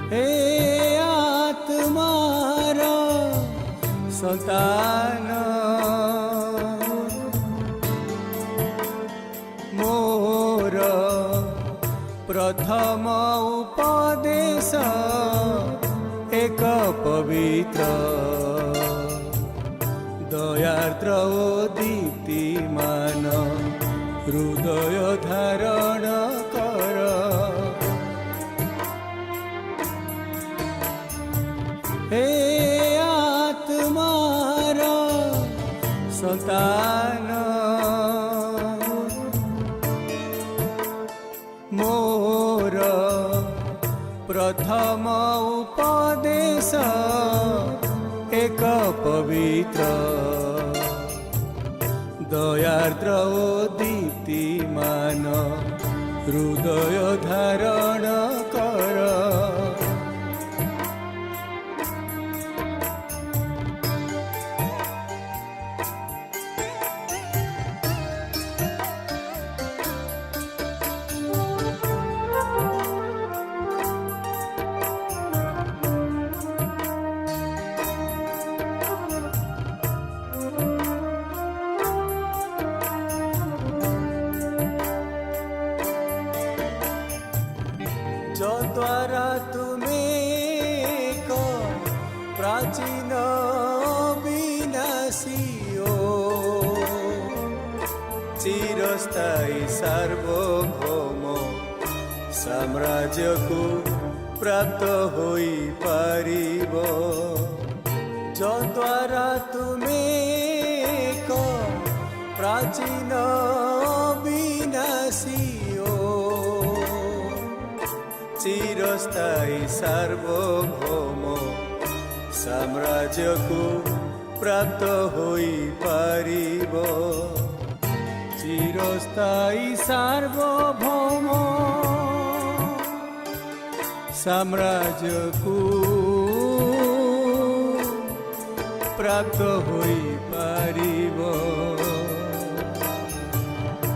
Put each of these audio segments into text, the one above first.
हे आत्मार संतान मोर प्रथम उपदेश एक पवित्र दयार्द्र ओ दीप्तिमान हृदय धारण कर। हे आत्मार संतान मोर प्रथम उपदेश एक पवित्र दयार्द्र ओ दीप्तिमान हृदय धारण कर। जो द्वारा तुम्हें एक प्राचीन विनाशियो चिरस्थायी सार्वभौम साम्राज्य को प्राप्त होई पारिबो। जो द्वारा तुम्हें एक प्राचीन विनाशियो चिरस्थायी सार्वभौम साम्राज्य को प्राप्त होई पारिबो। चिरस्थायी सार्वभौम साम्राज्य को प्राप्त होई पारिबो,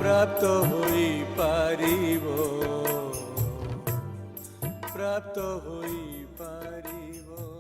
प्राप्त होई पारिबो, प्राप्त होई पारिबो।